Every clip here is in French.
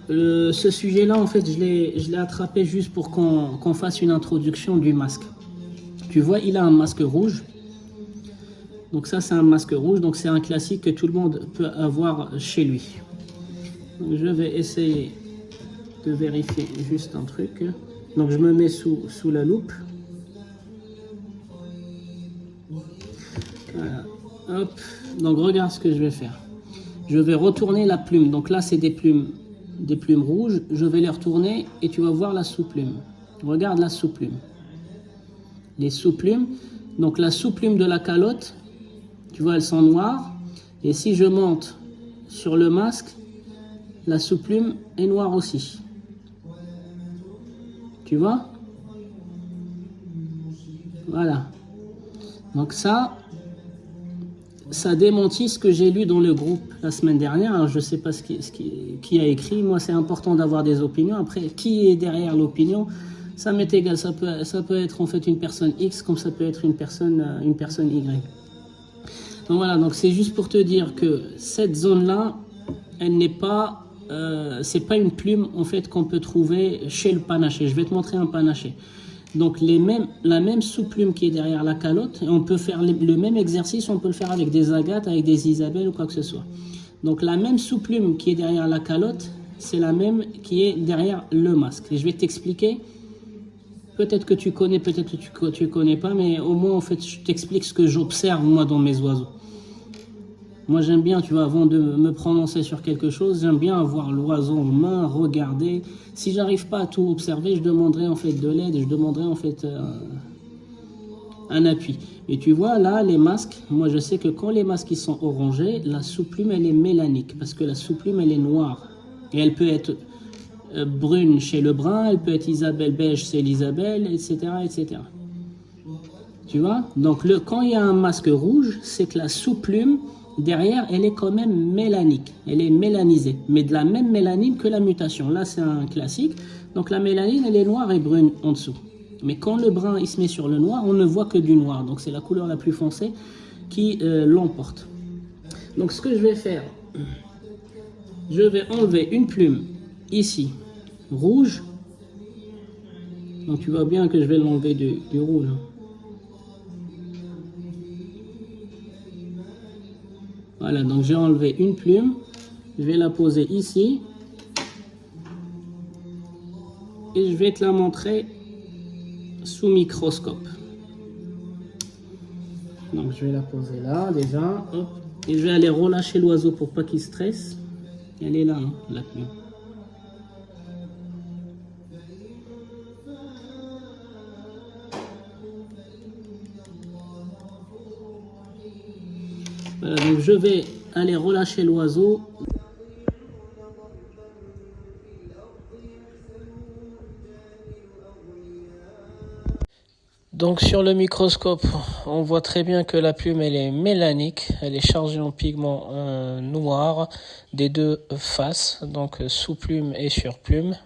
Ce sujet-là, en fait, je l'ai attrapé juste pour qu'on fasse une introduction du masque. Tu vois, il a un masque rouge. Donc ça, c'est un masque rouge. Donc c'est un classique que tout le monde peut avoir chez lui. Donc je vais essayer de vérifier juste un truc. Donc je me mets sous la loupe. Voilà. Hop. Donc regarde ce que je vais faire. Je vais retourner la plume. Donc là, c'est des plumes rouges. Je vais les retourner et tu vas voir la sous-plume. Regarde la sous-plume. Les sous-plumes. Donc la sous-plume de la calotte, tu vois, elles sont noires. Et si je monte sur le masque, la sous-plume est noire aussi. Tu vois? Voilà. Donc ça démentit ce que j'ai lu dans le groupe la semaine dernière. Alors je ne sais pas qui a écrit. Moi, c'est important d'avoir des opinions. Après, qui est derrière l'opinion, ça m'est égal. Ça peut être en fait une personne X comme ça peut être une personne Y. Donc voilà, donc c'est juste pour te dire que cette zone-là, elle n'est pas, c'est pas une plume en fait qu'on peut trouver chez le panaché. Je vais te montrer un panaché. Donc la même sous-plume qui est derrière la calotte, et on peut faire le même exercice, on peut le faire avec des agates, avec des isabelles ou quoi que ce soit. Donc la même sous-plume qui est derrière la calotte, c'est la même qui est derrière le masque. Et je vais t'expliquer. Peut-être que tu connais, peut-être que tu connais pas, mais au moins en fait je t'explique ce que j'observe moi dans mes oiseaux. Moi j'aime bien, tu vois, avant de me prononcer sur quelque chose, j'aime bien avoir l'oiseau en main, regarder. Si j'arrive pas à tout observer, je demanderai en fait de l'aide, je demanderai en fait un appui. Et tu vois là, les masques, moi je sais que quand les masques ils sont orangés, la sous-plume elle est mélanique, parce que la sous-plume elle est noire. Et elle peut être brune chez le brun, elle peut être Isabelle beige chez l'Isabelle, etc., etc. Tu vois? Donc quand il y a un masque rouge, c'est que la sous-plume derrière, elle est quand même mélanique. Elle est mélanisée, mais de la même mélanine que la mutation. Là, c'est un classique. Donc la mélanine, elle est noire et brune en dessous. Mais quand le brun il se met sur le noir, on ne voit que du noir. Donc c'est la couleur la plus foncée qui l'emporte. Donc ce que je vais faire, je vais enlever une plume ici, rouge. Donc tu vois bien que je vais l'enlever du rouge. Voilà, donc j'ai enlevé une plume, je vais la poser ici et je vais te la montrer sous microscope. Donc je vais la poser là déjà, hop, et je vais aller relâcher l'oiseau pour pas qu'il stresse. Elle est là, hein, la plume. Voilà, donc je vais aller relâcher l'oiseau. Donc sur le microscope, on voit très bien que la plume elle est mélanique, elle est chargée en pigments noirs des deux faces, donc sous plume et sur plume.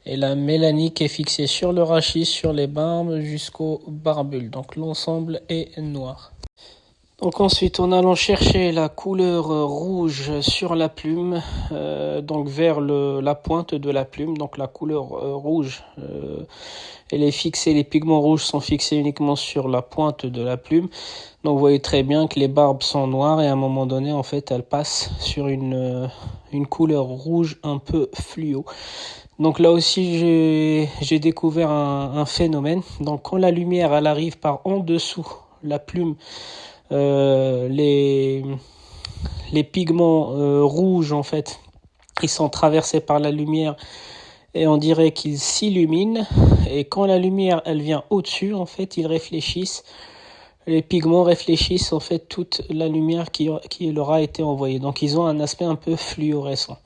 Et la mélanique est fixée sur le rachis, sur les barbes jusqu'aux barbules, donc l'ensemble est noir. Donc ensuite, en allant chercher la couleur rouge sur la plume, donc vers la pointe de la plume, donc la couleur rouge, elle est fixée, les pigments rouges sont fixés uniquement sur la pointe de la plume. Donc vous voyez très bien que les barbes sont noires et à un moment donné, en fait, elles passent sur une couleur rouge un peu fluo. Donc là aussi, j'ai découvert un phénomène. Donc quand la lumière, elle arrive par en dessous la plume, les pigments rouges en fait ils sont traversés par la lumière et on dirait qu'ils s'illuminent, et quand la lumière elle vient au-dessus en fait ils réfléchissent, les pigments réfléchissent en fait toute la lumière qui leur a été envoyée, donc ils ont un aspect un peu fluorescent.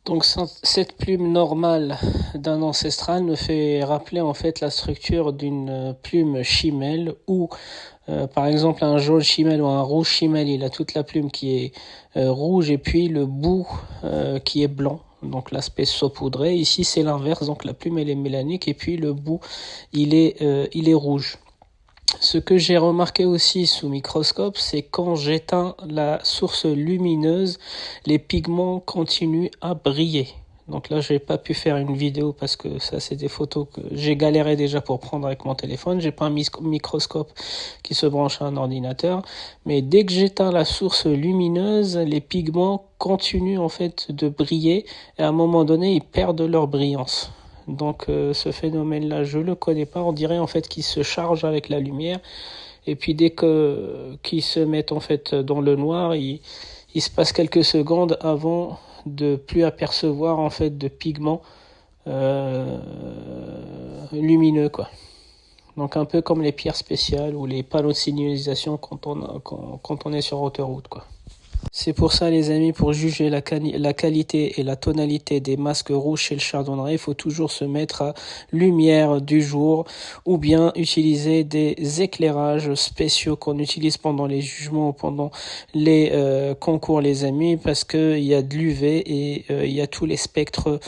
Donc cette plume normale d'un ancestral me fait rappeler en fait la structure d'une plume chimelle, ou par exemple un jaune chimelle ou un rouge chimelle, il a toute la plume qui est rouge et puis le bout qui est blanc, donc l'aspect saupoudré. Ici c'est l'inverse, donc la plume elle est mélanique et puis le bout il est rouge. Ce que j'ai remarqué aussi sous microscope, c'est quand j'éteins la source lumineuse, les pigments continuent à briller. Donc là, j'ai pas pu faire une vidéo parce que ça, c'est des photos que j'ai galéré déjà pour prendre avec mon téléphone. J'ai pas un microscope qui se branche à un ordinateur. Mais dès que j'éteins la source lumineuse, les pigments continuent en fait de briller et à un moment donné, ils perdent leur brillance. Donc ce phénomène-là, je le connais pas. On dirait en fait qu'ils se chargent avec la lumière. Et puis dès que qu'ils se mettent en fait dans le noir, il se passe quelques secondes avant de plus apercevoir en fait de pigments lumineux quoi. Donc un peu comme les pierres spéciales ou les panneaux de signalisation quand on est sur autoroute quoi. C'est pour ça les amis, pour juger la qualité et la tonalité des masques rouges chez le chardonneret, il faut toujours se mettre à lumière du jour ou bien utiliser des éclairages spéciaux qu'on utilise pendant les jugements ou pendant les concours les amis, parce qu'il y a de l'UV et il y a tous les spectres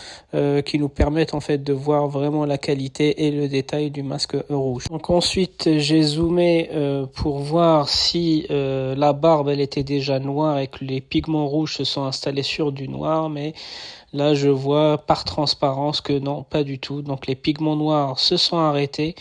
qui nous permettent en fait de voir vraiment la qualité et le détail du masque rouge. Donc ensuite j'ai zoomé pour voir si la barbe elle était déjà noire et que les pigments rouges se sont installés sur du noir, mais là je vois par transparence que non, pas du tout. Donc les pigments noirs se sont arrêtés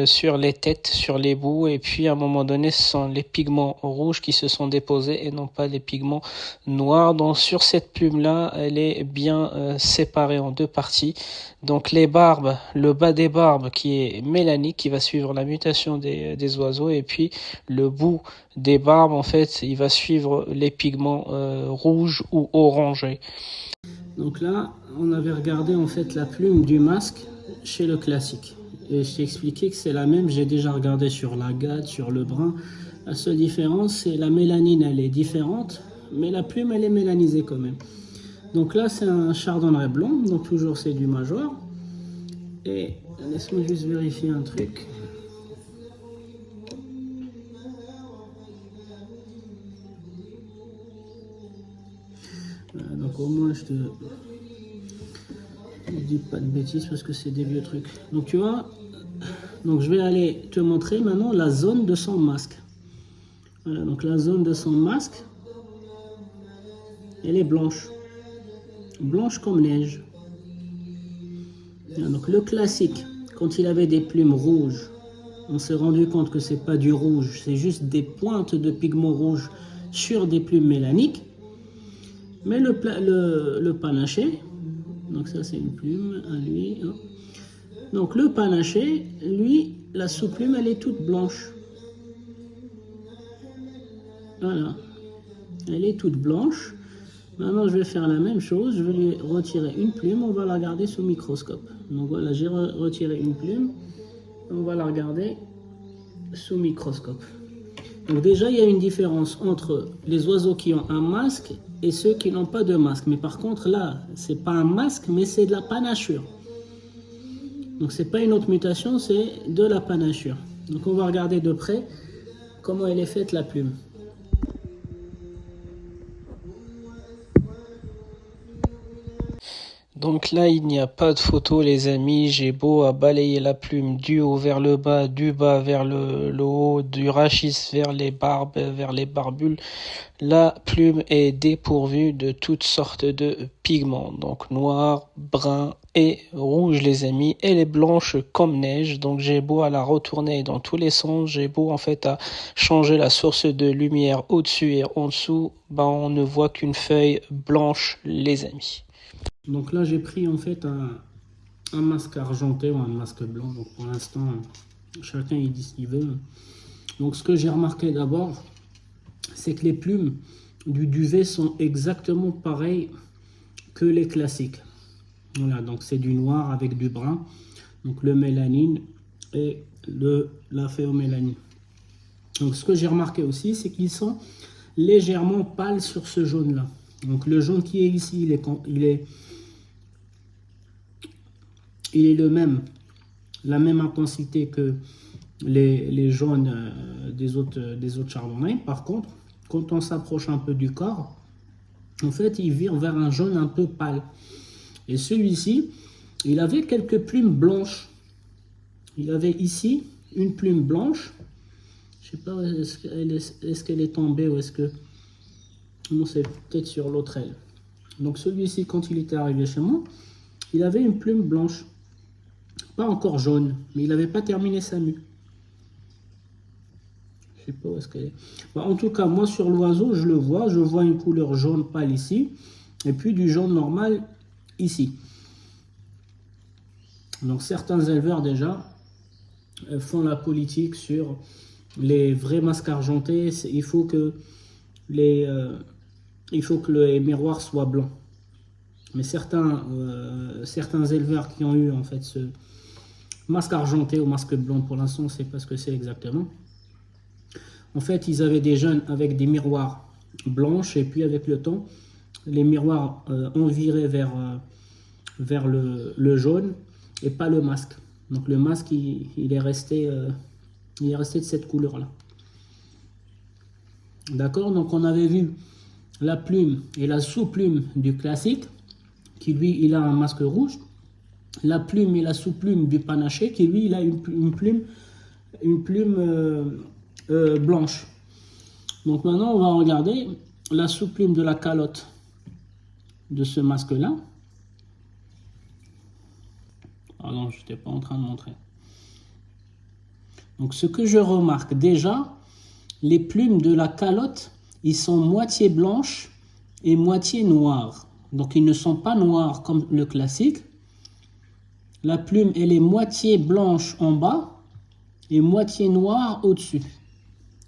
sur les têtes, sur les bouts, et puis à un moment donné ce sont les pigments rouges qui se sont déposés et non pas les pigments noirs. Donc sur cette plume là elle est bien séparée en deux parties. Donc les barbes, le bas des barbes qui est mélanique, qui va suivre la mutation des oiseaux, et puis le bout des barbes en fait il va suivre les pigments rouges ou orangés. Donc là on avait regardé en fait la plume du masque chez le classique. Et je t'ai expliqué que c'est la même, j'ai déjà regardé sur l'agate, sur le brun. La seule différence, c'est la mélanine, elle est différente, mais la plume, elle est mélanisée quand même. Donc là, c'est un chardonneret blanc, donc toujours c'est du major. Et laisse-moi juste vérifier un truc. Voilà, donc au moins, je dis pas de bêtises parce que c'est des vieux trucs. Donc tu vois, donc je vais aller te montrer maintenant la zone de son masque. Voilà, donc la zone de son masque, elle est blanche. Blanche comme neige. Voilà, donc le classique, quand il avait des plumes rouges, on s'est rendu compte que c'est pas du rouge, c'est juste des pointes de pigments rouges sur des plumes mélaniques. Mais le panaché, donc ça c'est une plume à lui. Hein. Donc le panaché, lui, la sous-plume, elle est toute blanche. Voilà. Elle est toute blanche. Maintenant, je vais faire la même chose. Je vais lui retirer une plume. On va la regarder sous microscope. Donc voilà, j'ai retiré une plume. On va la regarder sous microscope. Donc déjà, il y a une différence entre les oiseaux qui ont un masque et ceux qui n'ont pas de masque. Mais par contre, là, c'est pas un masque, mais c'est de la panachure. Donc c'est pas une autre mutation, c'est de la panachure. Donc on va regarder de près comment elle est faite la plume. Donc là, il n'y a pas de photo, les amis. J'ai beau à balayer la plume du haut vers le bas, du bas vers le haut, du rachis vers les barbes, vers les barbules. La plume est dépourvue de toutes sortes de pigments. Donc noir, brun et rouge, les amis. Elle est blanche comme neige. Donc j'ai beau à la retourner dans tous les sens. J'ai beau en fait à changer la source de lumière au-dessus et en dessous. On ne voit qu'une feuille blanche, les amis. Donc là, j'ai pris en fait un masque argenté ou un masque blanc. Donc pour l'instant, chacun il dit ce qu'il veut. Donc ce que j'ai remarqué d'abord, c'est que les plumes du duvet sont exactement pareilles que les classiques. Voilà, donc c'est du noir avec du brun. Donc le mélanine et la phéomélanine. Donc ce que j'ai remarqué aussi, c'est qu'ils sont légèrement pâles sur ce jaune-là. Donc le jaune qui est ici, il est la même intensité que les jaunes des autres chardonnays. Par contre, quand on s'approche un peu du corps, en fait, il vire vers un jaune un peu pâle. Et celui-ci, il avait quelques plumes blanches. Il avait ici une plume blanche. Je sais pas, est-ce qu'elle est tombée ou est-ce que... Non, c'est peut-être sur l'autre aile. Donc celui-ci, quand il était arrivé chez moi, il avait une plume blanche. Pas encore jaune, mais il n'avait pas terminé sa mue. Je sais pas où est-ce qu'elle est. Bah, en tout cas, moi sur l'oiseau, je le vois. Je vois une couleur jaune pâle ici. Et puis du jaune normal ici. Donc certains éleveurs déjà font la politique sur les vrais masques argentés. Il faut que les miroirs soient blancs. Mais certains éleveurs qui ont eu en fait ce masque argenté ou masque blanc, pour l'instant on ne sait pas ce que c'est exactement. En fait, ils avaient des jeunes avec des miroirs blanches et puis avec le temps, les miroirs ont viré vers le jaune et pas le masque. Donc le masque, il est resté de cette couleur-là. D'accord? Donc on avait vu la plume et la sous-plume du classique, qui lui, il a un masque rouge. La plume et la sous-plume du panaché, qui lui, il a une plume blanche. Donc maintenant, on va regarder la sous-plume de la calotte de ce masque-là. Pardon, je n'étais pas en train de montrer. Donc ce que je remarque déjà, les plumes de la calotte, ils sont moitié blanches et moitié noires. Donc ils ne sont pas noirs comme le classique. La plume, elle est moitié blanche en bas et moitié noire au-dessus.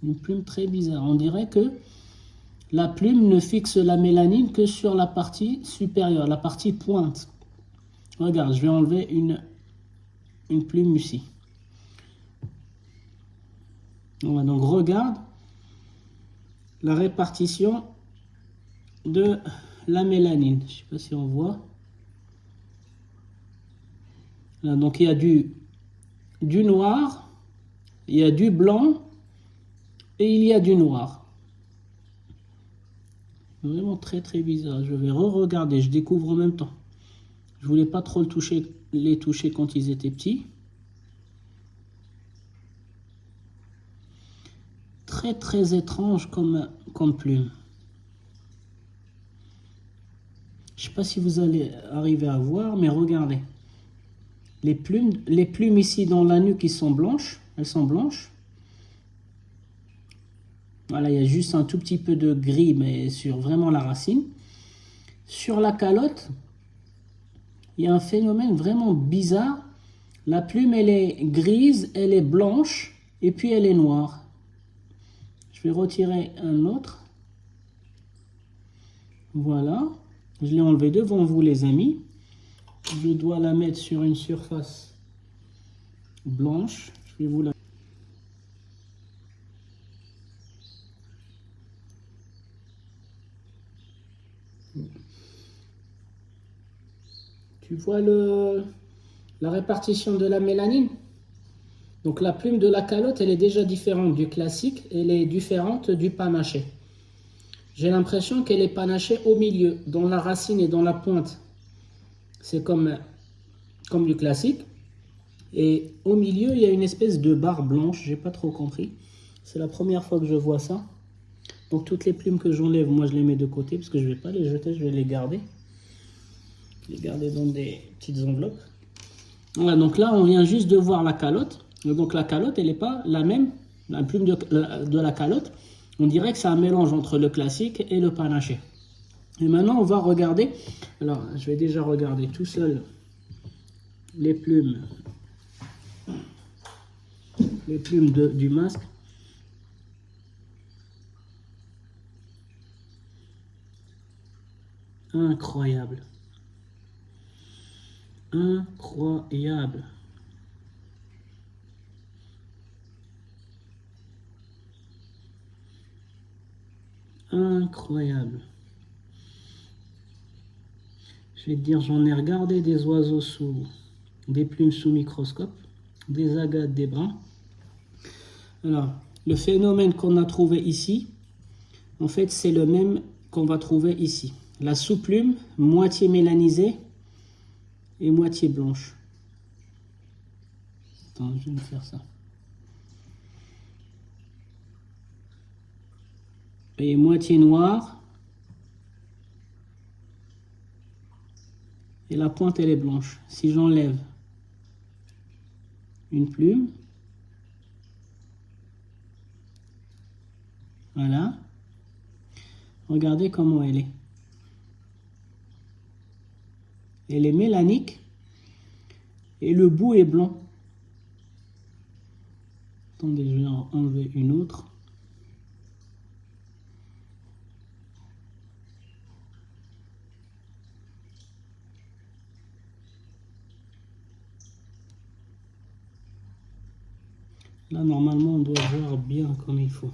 Une plume très bizarre. On dirait que la plume ne fixe la mélanine que sur la partie supérieure, la partie pointe. Regarde, je vais enlever une plume ici. Voilà, donc regarde la répartition de la mélanine. Je ne sais pas si on voit. Là, donc il y a du noir, il y a du blanc et il y a du noir. Vraiment très très bizarre. Je vais re-regarder, je découvre en même temps. Je voulais pas trop les toucher quand ils étaient petits. Très très étrange comme plume. Je sais pas si vous allez arriver à voir, mais regardez. Les plumes ici dans la nuque qui sont blanches, elles sont blanches. Voilà, il y a juste un tout petit peu de gris, mais sur vraiment la racine. Sur la calotte, il y a un phénomène vraiment bizarre. La plume, elle est grise, elle est blanche, et puis elle est noire. Je vais retirer un autre. Voilà. Je l'ai enlevé devant vous, les amis. Je dois la mettre sur une surface blanche. Je vais vous la... Tu vois la répartition de la mélanine? Donc la plume de la calotte, elle est déjà différente du classique. Elle est différente du panaché. J'ai l'impression qu'elle est panachée au milieu, dans la racine et dans la pointe. C'est comme du classique. Et au milieu, il y a une espèce de barre blanche. J'ai pas trop compris. C'est la première fois que je vois ça. Donc toutes les plumes que j'enlève, moi je les mets de côté parce que je vais pas les jeter, je vais les garder. Les garder dans des petites enveloppes. Voilà, donc là, on vient juste de voir la calotte. Donc la calotte, elle n'est pas la même. La plume de la calotte, on dirait que c'est un mélange entre le classique et le panaché. Et maintenant, on va regarder. Alors, je vais déjà regarder tout seul les plumes du masque. Incroyable. Incroyable. Incroyable. Je vais te dire, j'en ai regardé des oiseaux des plumes sous microscope, des agates, des brins. Alors, le phénomène qu'on a trouvé ici, en fait, c'est le même qu'on va trouver ici. La sous-plume, moitié mélanisée et moitié blanche. Attends, je vais me faire ça. et moitié noire. Et la pointe, elle est blanche. Si j'enlève une plume, voilà, regardez comment elle est. Elle est mélanique et le bout est blanc. Attendez, je vais en enlever une autre. Là, normalement, on doit voir bien comme il faut.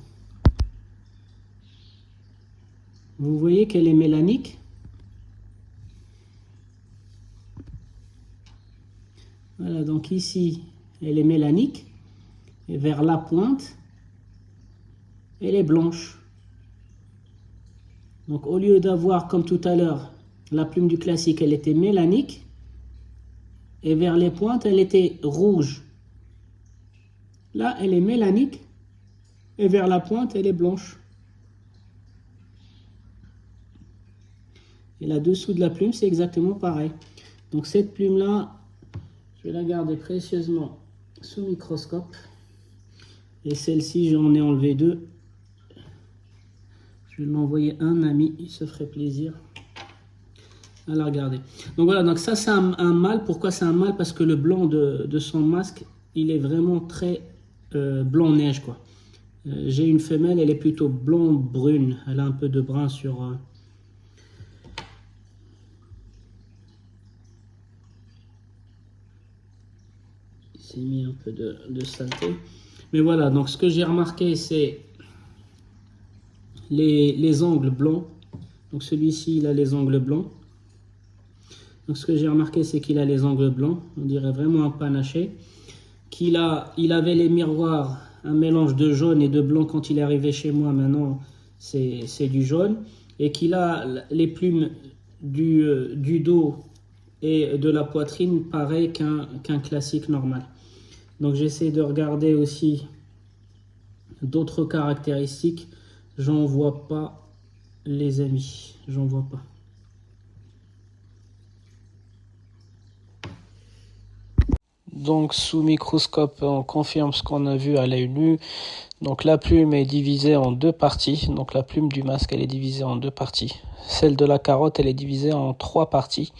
Vous voyez qu'elle est mélanique. Voilà, donc ici, elle est mélanique. Et vers la pointe, elle est blanche. Donc au lieu d'avoir, comme tout à l'heure, la plume du classique, elle était mélanique. Et vers les pointes, elle était rouge. Là, elle est mélanique. Et vers la pointe, elle est blanche. Et là dessous de la plume, c'est exactement pareil. Donc cette plume-là, je vais la garder précieusement sous microscope. Et celle-ci, j'en ai enlevé deux. Je vais l'envoyer à un ami, il se ferait plaisir à la regarder. Donc voilà, donc ça c'est un mâle. Pourquoi c'est un mâle? Parce que le blanc de son masque, il est vraiment très blanc neige, quoi. J'ai une femelle, elle est plutôt blanc-brune. Elle a un peu de brun sur... il s'est mis un peu de saleté. Mais voilà, donc ce que j'ai remarqué, c'est les ongles blancs. Donc celui-ci, il a les ongles blancs. Donc ce que j'ai remarqué, c'est qu'il a les ongles blancs. On dirait vraiment un panaché. Il avait les miroirs, un mélange de jaune et de blanc quand il est arrivé chez moi. Maintenant, c'est du jaune. Et qu'il a les plumes du dos et de la poitrine, pareil qu'un classique normal. Donc j'essaie de regarder aussi d'autres caractéristiques. J'en vois pas, les amis. J'en vois pas. Donc sous microscope, on confirme ce qu'on a vu à l'œil nu. Donc la plume est divisée en deux parties. Donc la plume du masque, elle est divisée en deux parties. Celle de la carotte, elle est divisée en trois parties.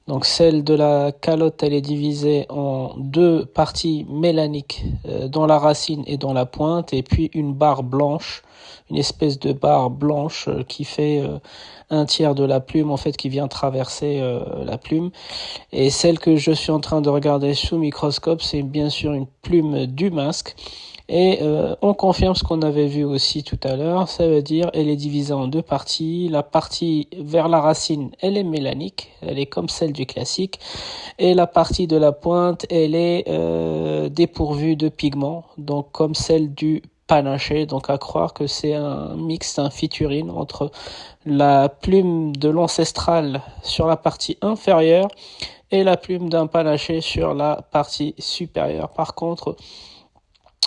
Donc celle de la calotte, elle est divisée en deux parties mélaniques, dans la racine et dans la pointe, et puis une barre blanche, une espèce de barre blanche qui fait un tiers de la plume, en fait, qui vient traverser la plume. Et celle que je suis en train de regarder sous microscope, c'est bien sûr une plume du masque. Et on confirme ce qu'on avait vu aussi tout à l'heure, ça veut dire elle est divisée en deux parties. La partie vers la racine, elle est mélanique, elle est comme celle du classique. Et la partie de la pointe, elle est dépourvue de pigments, donc comme celle du panaché. Donc à croire que c'est un mix, un featuring entre la plume de l'ancestral sur la partie inférieure et la plume d'un panaché sur la partie supérieure. Par contre,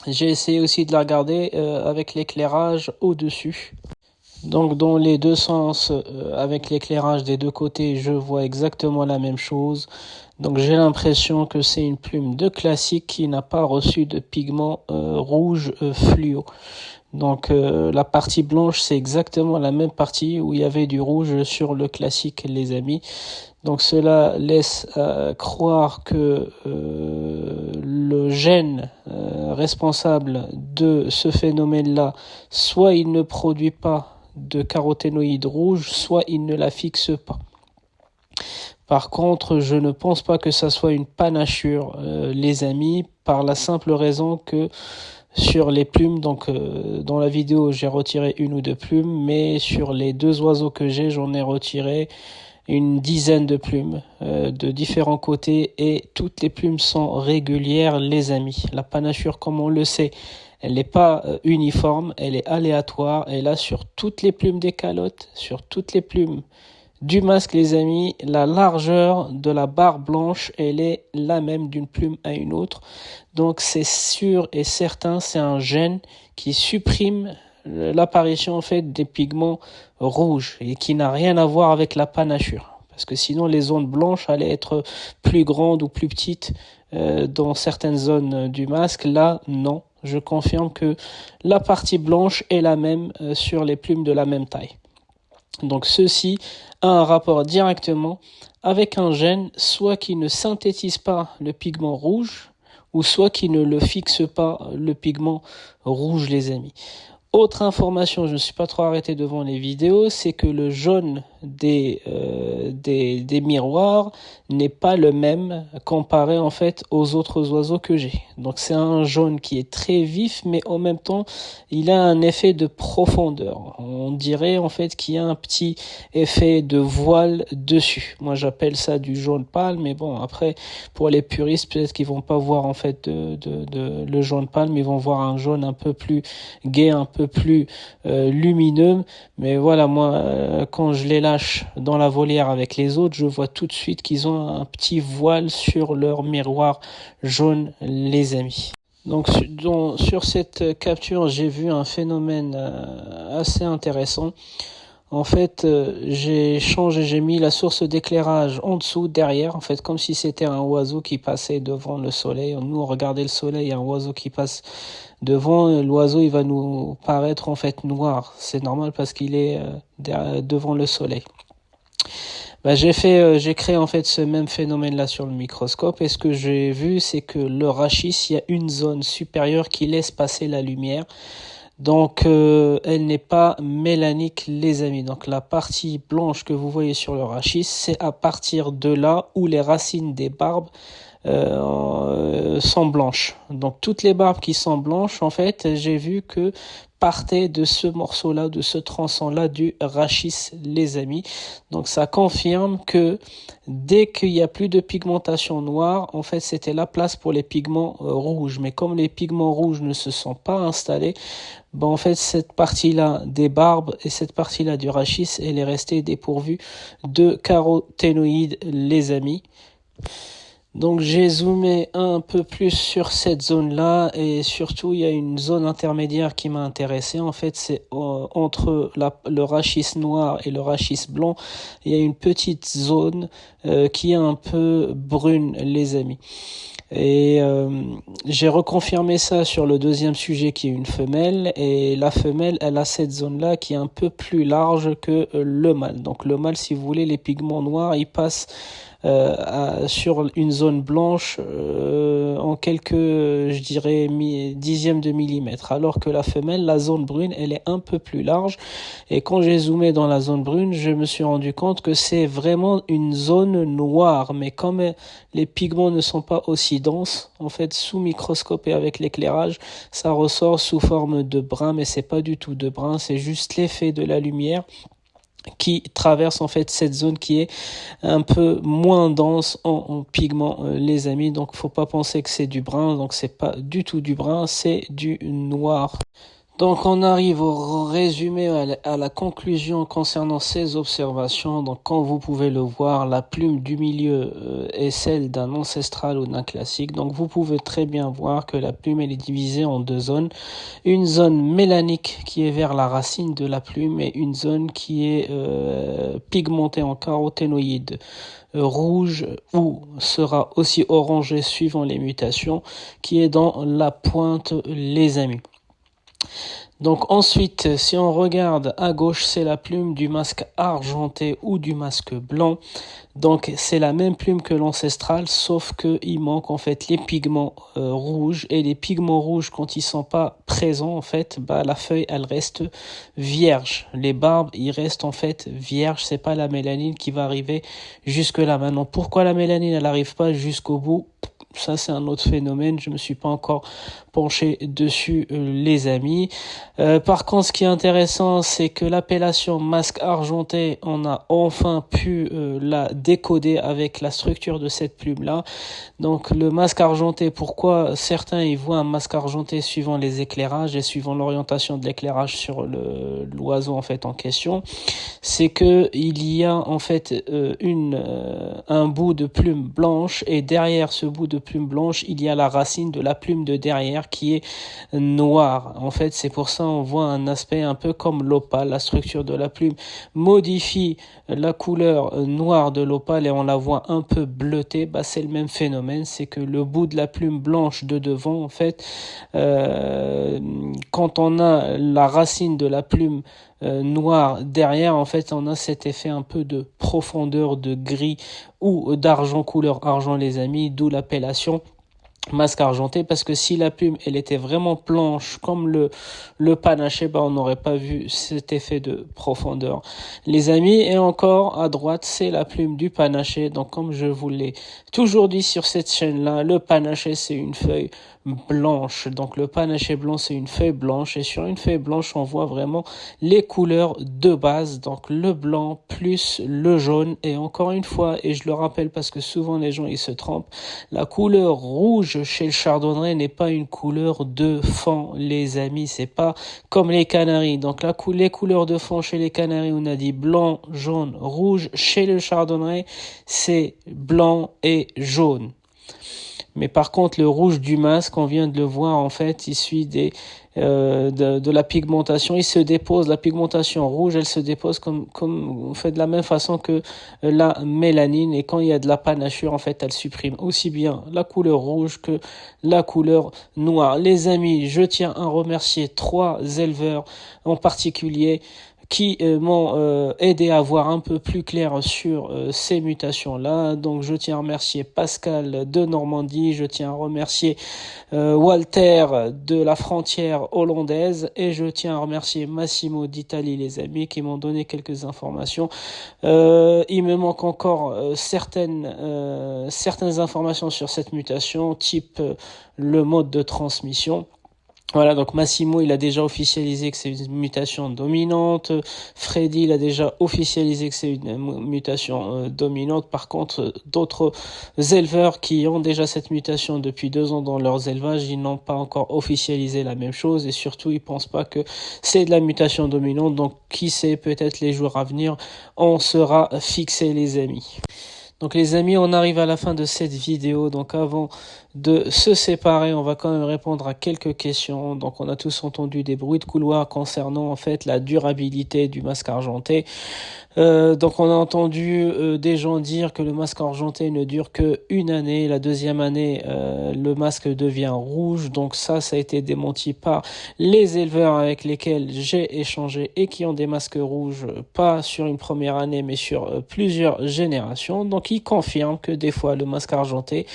j'ai essayé aussi de la regarder avec l'éclairage au-dessus. Donc dans les deux sens, avec l'éclairage des deux côtés, je vois exactement la même chose. Donc j'ai l'impression que c'est une plume de classique qui n'a pas reçu de pigment rouge fluo. Donc la partie blanche, c'est exactement la même partie où il y avait du rouge sur le classique, les amis. Donc cela laisse croire que le gène responsable de ce phénomène-là, soit il ne produit pas de caroténoïdes rouges, soit il ne la fixe pas. Par contre, je ne pense pas que ça soit une panachure, les amis, par la simple raison que sur les plumes, donc dans la vidéo j'ai retiré une ou deux plumes, mais sur les deux oiseaux que j'ai, j'en ai retiré une dizaine de plumes de différents côtés et toutes les plumes sont régulières, les amis. La panachure, comme on le sait, elle n'est pas uniforme, elle est aléatoire. Et là, sur toutes les plumes des calottes, sur toutes les plumes du masque, les amis, la largeur de la barre blanche, elle est la même d'une plume à une autre. Donc c'est sûr et certain, c'est un gène qui supprime l'apparition en fait des pigments rouges et qui n'a rien à voir avec la panachure. Parce que sinon les zones blanches allaient être plus grandes ou plus petites dans certaines zones du masque. Là, non. Je confirme que la partie blanche est la même sur les plumes de la même taille. Donc ceci a un rapport directement avec un gène, soit qui ne synthétise pas le pigment rouge, ou soit qui ne le fixe pas le pigment rouge, les amis. Autre information, je ne suis pas trop arrêté devant les vidéos, c'est que le jaune des miroirs n'est pas le même comparé en fait aux autres oiseaux que j'ai. Donc c'est un jaune qui est très vif, mais en même temps il a un effet de profondeur. On dirait en fait qu'il y a un petit effet de voile dessus. Moi j'appelle ça du jaune pâle, mais bon après pour les puristes peut-être qu'ils vont pas voir en fait le jaune pâle, mais ils vont voir un jaune un peu plus gai, un peu plus lumineux. Mais voilà, moi quand je les lâche dans la volière avec les autres, je vois tout de suite qu'ils ont un petit voile sur leur miroir jaune, les amis. Donc sur cette capture, j'ai vu un phénomène assez intéressant. En fait, j'ai mis la source d'éclairage en dessous, derrière, en fait, comme si c'était un oiseau qui passait devant le soleil. Nous, on regardait le soleil, un oiseau qui passe devant, l'oiseau, il va nous paraître, en fait, noir. C'est normal parce qu'il est devant le soleil. J'ai créé, en fait, ce même phénomène-là sur le microscope. Et ce que j'ai vu, c'est que le rachis, il y a une zone supérieure qui laisse passer la lumière. Donc, elle n'est pas mélanique, les amis. Donc, la partie blanche que vous voyez sur le rachis, c'est à partir de là où les racines des barbes sont blanches. Donc, toutes les barbes qui sont blanches, en fait, j'ai vu que partaient de ce morceau-là, de ce tronçon-là du rachis, les amis. Donc, ça confirme que dès qu'il n'y a plus de pigmentation noire, en fait, c'était la place pour les pigments rouges. Mais comme les pigments rouges ne se sont pas installés, en fait, cette partie-là des barbes et cette partie-là du rachis, elle est restée dépourvue de caroténoïdes, les amis. Donc j'ai zoomé un peu plus sur cette zone-là et surtout il y a une zone intermédiaire qui m'a intéressé. En fait c'est entre le rachis noir et le rachis blanc, il y a une petite zone qui est un peu brune, les amis. Et j'ai reconfirmé ça sur le deuxième sujet qui est une femelle, et la femelle elle a cette zone là qui est un peu plus large que le mâle. Donc le mâle, si vous voulez, les pigments noirs ils passent sur une zone blanche en quelques, je dirais, dixièmes de millimètre, alors que la femelle, la zone brune, elle est un peu plus large. Et quand j'ai zoomé dans la zone brune, je me suis rendu compte que c'est vraiment une zone noire, mais comme les pigments ne sont pas aussi denses, en fait, sous microscope et avec l'éclairage, ça ressort sous forme de brun, mais c'est pas du tout de brun, c'est juste l'effet de la lumière qui traverse en fait cette zone qui est un peu moins dense en pigments, les amis. Donc faut pas penser que c'est du brun, donc c'est pas du tout du brun, c'est du noir. Donc on arrive au résumé, à la conclusion concernant ces observations. Donc comme vous pouvez le voir, la plume du milieu est celle d'un ancestral ou d'un classique. Donc vous pouvez très bien voir que la plume elle est divisée en deux zones. Une zone mélanique qui est vers la racine de la plume et une zone qui est pigmentée en caroténoïdes rouge ou sera aussi orangé suivant les mutations, qui est dans la pointe, les amis. Donc ensuite, si on regarde à gauche, c'est la plume du masque argenté ou du masque blanc. Donc c'est la même plume que l'ancestral, sauf qu'il manque en fait les pigments rouges. Et les pigments rouges, quand ils sont pas présents, en fait, la feuille elle reste vierge. Les barbes, ils restent en fait vierges. C'est pas la mélanine qui va arriver jusque là. Maintenant, pourquoi la mélanine elle arrive pas jusqu'au bout? Ça c'est un autre phénomène, je me suis pas encore penché dessus, les amis. Par contre, ce qui est intéressant, c'est que l'appellation masque argenté, on a enfin pu la décoder avec la structure de cette plume là. Donc le masque argenté, pourquoi certains y voient un masque argenté suivant les éclairages et suivant l'orientation de l'éclairage sur l'oiseau en fait en question, c'est que il y a en fait un bout de plume blanche, et derrière ce bout de de plume blanche, il y a la racine de la plume de derrière qui est noire. En fait, c'est pour ça on voit un aspect un peu comme l'opale. La structure de la plume modifie la couleur noire de l'opale et on la voit un peu bleutée. C'est le même phénomène, c'est que le bout de la plume blanche de devant, en fait, quand on a la racine de la plume noir derrière, en fait on a cet effet un peu de profondeur, de gris ou d'argent, couleur argent les amis, d'où l'appellation masque argenté, parce que si la plume elle était vraiment blanche comme le panaché, on n'aurait pas vu cet effet de profondeur les amis. Et encore à droite, c'est la plume du panaché. Donc comme je vous l'ai toujours dit sur cette chaîne là, le panaché c'est une feuille blanche, donc le panaché blanc c'est une feuille blanche, et sur une feuille blanche on voit vraiment les couleurs de base, donc le blanc plus le jaune. Et encore une fois, et je le rappelle parce que souvent les gens ils se trompent, la couleur rouge chez le chardonnay n'est pas une couleur de fond les amis, c'est pas comme les canaries. Donc les couleurs de fond chez les canaries, on a dit blanc, jaune, rouge. Chez le chardonnay c'est blanc et jaune. Mais par contre, le rouge du masque, on vient de le voir, en fait, issu de la pigmentation. Il se dépose, la pigmentation rouge, elle se dépose comme on fait de la même façon que la mélanine. Et quand il y a de la panachure, en fait, elle supprime aussi bien la couleur rouge que la couleur noire. Les amis, je tiens à remercier 3 éleveurs en particulier qui m'ont aidé à voir un peu plus clair sur ces mutations-là. Donc je tiens à remercier Pascal de Normandie, je tiens à remercier Walter de la frontière hollandaise, et je tiens à remercier Massimo d'Italie les amis, qui m'ont donné quelques informations. Il me manque encore certaines informations sur cette mutation, type le mode de transmission. Voilà, donc Massimo, il a déjà officialisé que c'est une mutation dominante. Freddy, il a déjà officialisé que c'est une mutation dominante. Par contre, d'autres éleveurs qui ont déjà cette mutation depuis 2 ans dans leurs élevages, ils n'ont pas encore officialisé la même chose, et surtout, ils pensent pas que c'est de la mutation dominante. Donc, qui sait, peut-être les jours à venir, on sera fixé, les amis. Donc les amis, on arrive à la fin de cette vidéo. Donc avant de se séparer, on va quand même répondre à quelques questions. Donc on a tous entendu des bruits de couloir concernant en fait la durabilité du masque argenté. Donc on a entendu des gens dire que le masque argenté ne dure que 1 année. La 2e année, le masque devient rouge. Donc ça a été démenti par les éleveurs avec lesquels j'ai échangé et qui ont des masques rouges, pas sur une première année, mais sur plusieurs générations. Donc ils confirment que des fois le masque argenté,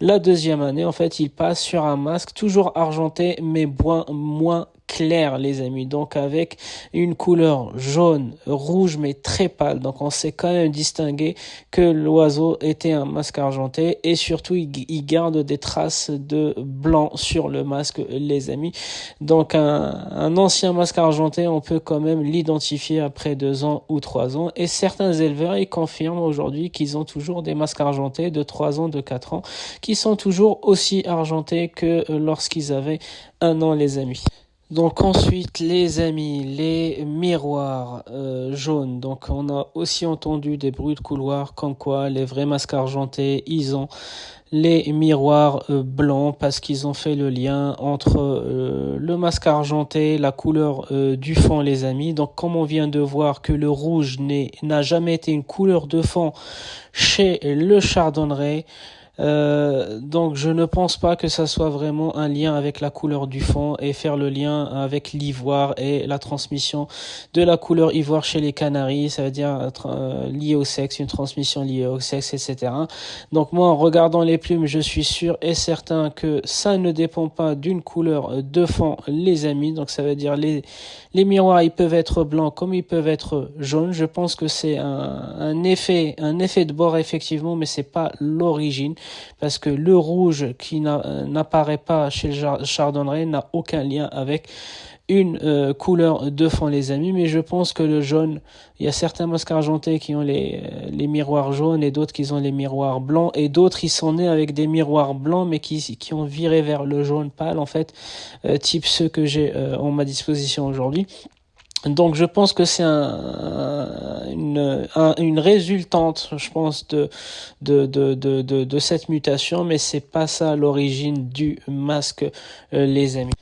la 2e année, en fait, il passe sur un masque toujours argenté, mais moins clair les amis, donc avec une couleur jaune, rouge mais très pâle. Donc on sait quand même distinguer que l'oiseau était un masque argenté, et surtout il garde des traces de blanc sur le masque les amis. Donc un ancien masque argenté, on peut quand même l'identifier après 2 ans ou 3 ans, et certains éleveurs ils confirment aujourd'hui qu'ils ont toujours des masques argentés de 3 ans, de 4 ans, qui sont toujours aussi argentés que lorsqu'ils avaient 1 an les amis. Donc ensuite les amis, les miroirs jaunes. Donc on a aussi entendu des bruits de couloir comme quoi les vrais masques argentés, ils ont les miroirs blancs, parce qu'ils ont fait le lien entre le masque argenté, la couleur du fond les amis. Donc comme on vient de voir que le rouge n'a jamais été une couleur de fond chez le chardonnay, donc je ne pense pas que ça soit vraiment un lien avec la couleur du fond, et faire le lien avec l'ivoire et la transmission de la couleur ivoire chez les canaries, ça veut dire lié au sexe, une transmission liée au sexe, etc. Donc moi, en regardant les plumes, je suis sûr et certain que ça ne dépend pas d'une couleur de fond les amis. Donc ça veut dire les miroirs, ils peuvent être blancs comme ils peuvent être jaunes. Je pense que c'est un effet de bord effectivement, mais c'est pas l'origine, parce que le rouge qui n'apparaît pas chez le chardonnay n'a aucun lien avec une couleur de fond les amis. Mais je pense que le jaune, il y a certains masques argentés qui ont les miroirs jaunes, et d'autres qui ont les miroirs blancs, et d'autres ils sont nés avec des miroirs blancs mais qui ont viré vers le jaune pâle en fait, type ceux que j'ai en ma disposition aujourd'hui. Donc je pense que c'est une résultante, je pense, de cette mutation, mais c'est pas ça l'origine du masque, les amis.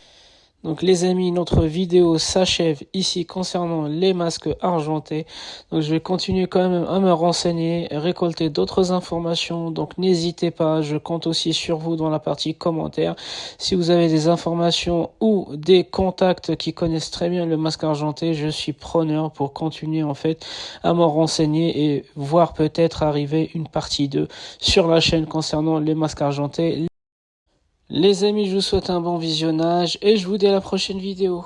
Donc les amis, notre vidéo s'achève ici concernant les masques argentés. Donc je vais continuer quand même à me renseigner, récolter d'autres informations. Donc n'hésitez pas, je compte aussi sur vous dans la partie commentaires. Si vous avez des informations ou des contacts qui connaissent très bien le masque argenté, je suis preneur pour continuer en fait à m'en renseigner et voir peut-être arriver une partie 2 sur la chaîne concernant les masques argentés. Les amis, je vous souhaite un bon visionnage et je vous dis à la prochaine vidéo.